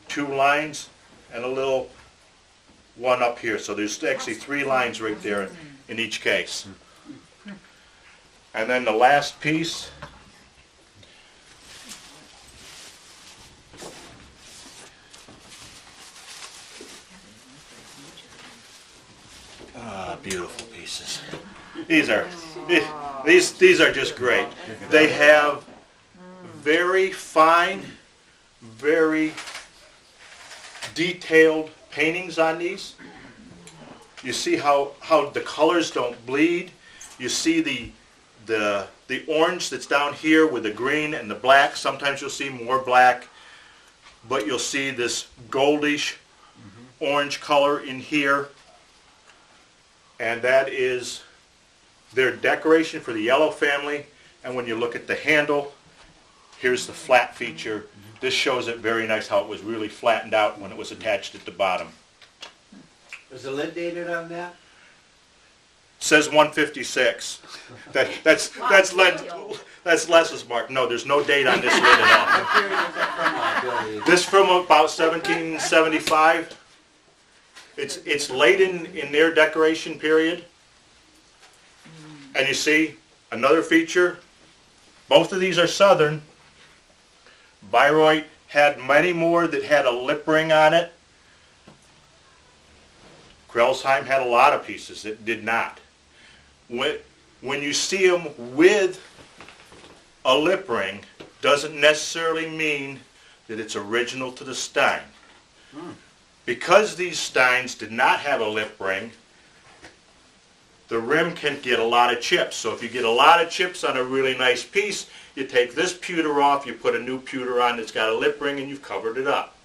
2 lines and a little one up here. So there's actually 3 lines right there in each case. And then the last piece, beautiful pieces. These are just great. They have very fine, very detailed paintings on these. You see how the colors don't bleed. You see the orange that's down here with the green and the black. Sometimes you'll see more black, but you'll see this goldish orange color in here. And that is their decoration for the yellow family. And when you look at the handle, here's the flat feature. This shows it very nice how it was really flattened out when it was attached at the bottom. Is the lid dated on that? It says 156. That's Les's mark. No, there's no date on this lid at What period is that from, Billy? all. This from about 1775. It's late in their decoration period. And you see, another feature, both of these are southern. Bayreuth had many more that had a lip ring on it. Krelsheim had a lot of pieces that did not. When you see them with a lip ring, doesn't necessarily mean that it's original to the Stein. Because these Steins did not have a lip ring, the rim can get a lot of chips. So if you get a lot of chips on a really nice piece, you take this pewter off, you put a new pewter on that's got a lip ring, and you've covered it up.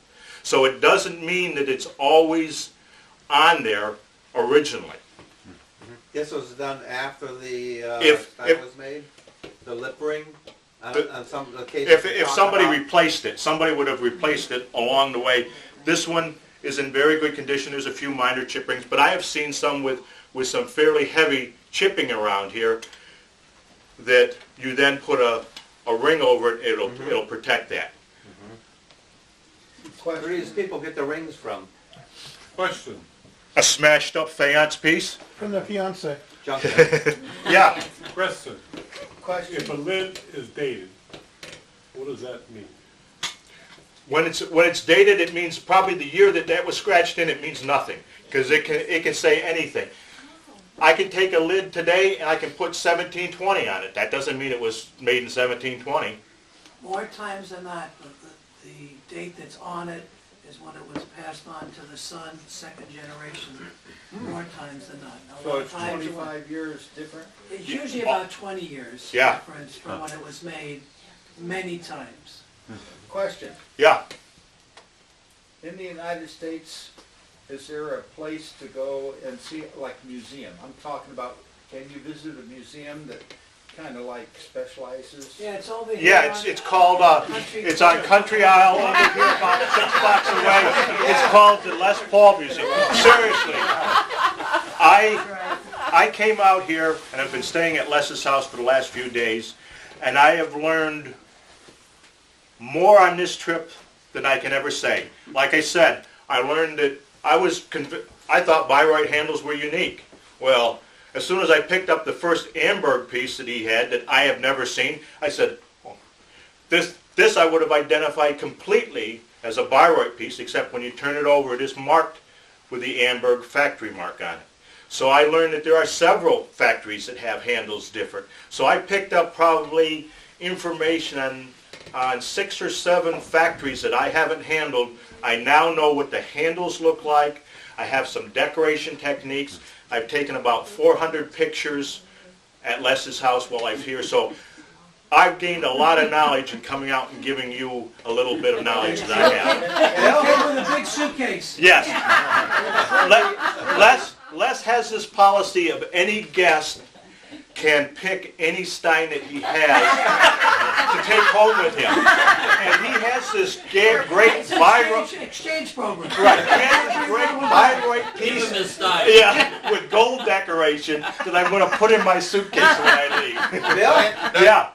So it doesn't mean that it's always on there originally. This was done after the If was made? The lip ring? On some of the cases If somebody replaced it, somebody would have replaced it along the way. This one is in very good condition. There's a few minor chip rings, but I have seen some with some fairly heavy chipping around here that you then put a ring over it, it'll protect that. Where do these people get the rings from? Question. A smashed up faience piece? From the fiance. Junk. Yeah. Question. Question. If a lid is dated, what does that mean? When it's dated, it means probably the year that was scratched in, it means nothing. Because it can say anything. I can take a lid today and I can put 1720 on it. That doesn't mean it was made in 1720. More times than not, the date that's on it is when it was passed on to the son, second generation, more times than not. A So lot it's of times 25 years different? It's usually about 20 years Yeah. difference from when it was made, many times. Question. Yeah. In the United States, is there a place to go and see, like museum? I'm talking about, can you visit a museum that kind of like specializes? Yeah, it's over here. Yeah, it's called, it's on Country Isle over here about 6 blocks away. It's called the Les Paul Museum. Seriously. I came out here and I've been staying at Les's house for the last few days, and I have learned more on this trip than I can ever say. Like I said, I learned that I thought Bayreuth handles were unique. Well, as soon as I picked up the first Amberg piece that he had that I have never seen, I said, oh, this I would have identified completely as a Bayreuth piece, except when you turn it over, it is marked with the Amberg factory mark on it. So I learned that there are several factories that have handles different. So I picked up probably information on 6 or 7 factories that I haven't handled. I now know what the handles look like. I have some decoration techniques. I've taken about 400 pictures at Les's house while I'm here. So I've gained a lot of knowledge in coming out and giving you a little bit of knowledge that I have. It came with a big suitcase. Yes. Les has this policy of any guest can pick any Stein that he has to take home with him. And he has this great Bayreuth Exchange program. Right, he has this great Bayreuth Keep piece, him in style. yeah, with gold decoration that I'm going to put in my suitcase when I leave. Bill? Yeah.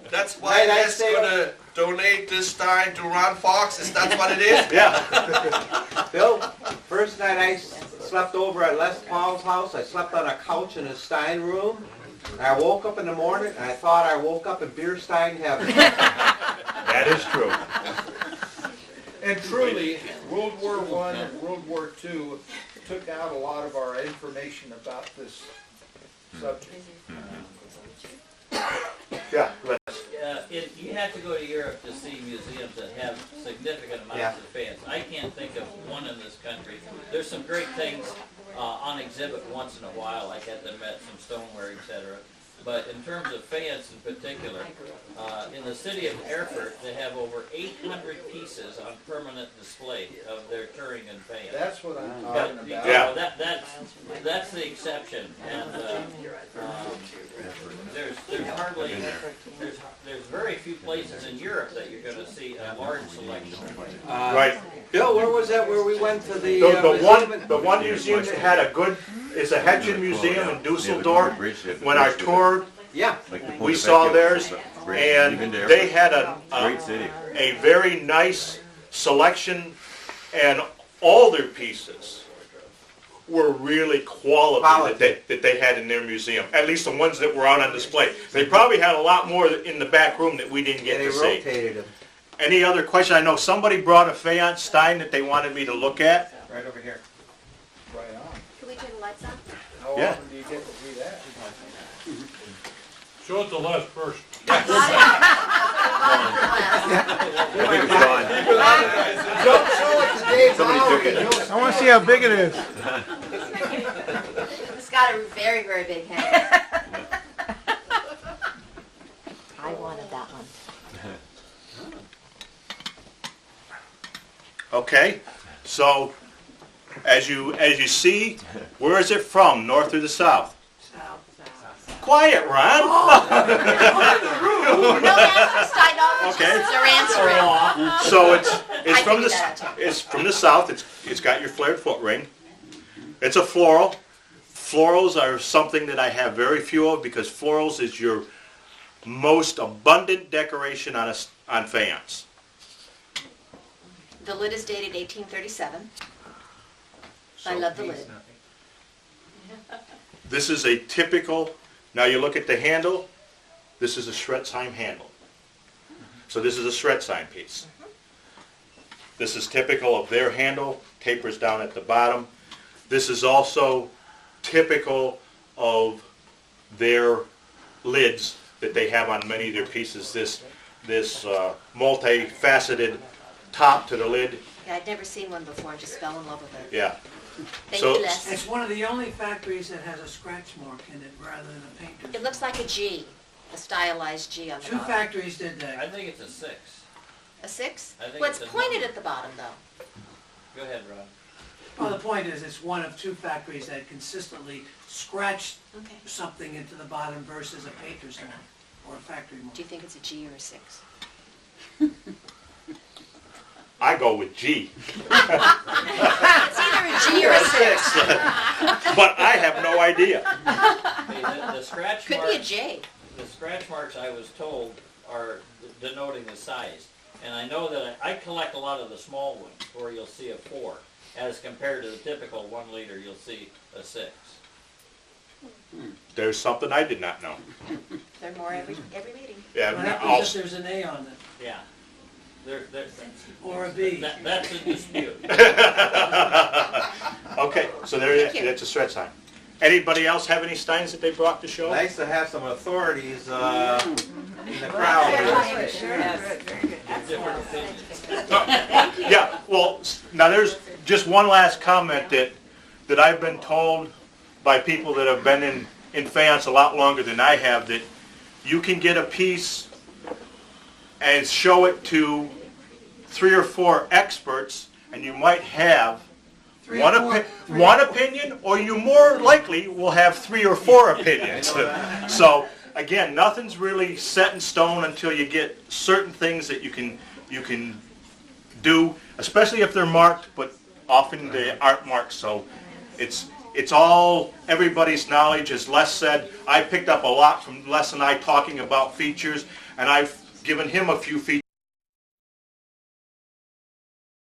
That's why Might I Let's say- gonna donate this Stein to Ron Fox. Is that what it is? Yeah. Bill, first night I slept over at Les Paul's house, I slept on a couch in his Stein room. And I woke up in the morning and I thought I woke up in beer Stein heaven. That is true. And truly, World War I and World War II took out a lot of our information about this subject. Yeah. You have to go to Europe to see museums that have significant amounts Yeah. of fans. I can't think of one in this country. There's some great things on exhibit once in a while, like at the Met, some stoneware, etc. But in terms of fans in particular, in the city of Erfurt, they have over 800 pieces on permanent display of their Turingen fans. That's what I'm But, talking you about. Yeah. know, that's the exception, and there's hardly there's very few places in Europe that you're going to see a large selection. Right. Bill, where was that where we went to the The one museum that had a good is a Hetchen Museum in Dusseldorf. When I toured, Yeah. we saw theirs, and they had a very nice selection, and all their pieces were really quality that they had in their museum. At least the ones that were out on display. They probably had a lot more in the back room that we didn't get to see. They rotated them. Any other question? I know somebody brought a Faience Stein that they wanted me to look at. Right over here. Right on. Can we turn the lights on? How Yeah. often do you get to see that? Show it to Les first. Don't show it to Dave Lowry. I want to see how big it is. It's got a very, very big head. I wanted that one. Okay, so as you see, where is it from? North or the south? South. Quiet, Ron. No answers, I know. Okay. They're answering. So it's I from figured that out, too. it's from the south. It's got your flared foot ring. It's a floral. Florals are something that I have very few of because florals is your most abundant decoration on faience. The lid is dated 1837. I love the lid. This is a typical. Now you look at the handle. This is a Schretzheim handle. So this is a Schretzheim piece. This is typical of their handle. Tapers down at the bottom. This is also typical of their lids that they have on many of their pieces. This multi-faceted top to the lid. Yeah, I'd never seen one before. I just fell in love with it. Yeah. Thank So- you, Les. It's one of the only factories that has a scratch mark in it rather than a painter's. It looks like a G, a stylized G on the Two bottom. factories did I that. think it's a 6. A 6? I think Well, it's it's a pointed number. at the bottom, though. Go ahead, Ron. Well, the point is, it's one of two factories that consistently scratched Okay. something into the bottom versus a painter's mark or a factory mark. Do you think it's a G or a 6? I go with G. It's either a G or a 6. But I have no idea. Hey, the scratch Could marks, be a J. the scratch marks I was told are denoting the size. And I know that I collect a lot of the small ones where you'll see a 4. As compared to the typical 1 liter, you'll see a 6. There's something I did not know. They're more every meeting. Yeah, What I'll- happens if there's an A on it, Yeah. or a B? That's a dispute. Okay, so there, Thank you. that's a stretch sign. Anybody else have any steins that they brought to show? Nice to have some authorities in the crowd. Different opinions. Yeah, well, now there's just one last comment that I've been told by people that have been in faience a lot longer than I have, that you can get a piece and show it to 3 or 4 experts, and you might have Three or four. one opinion, or you more likely will have 3 or 4 opinions. So again, nothing's really set in stone until you get certain things that you can do, especially if they're marked, but often they aren't marked. So it's all everybody's knowledge. As Les said, I picked up a lot from Les and I talking about features, and I've given him a few features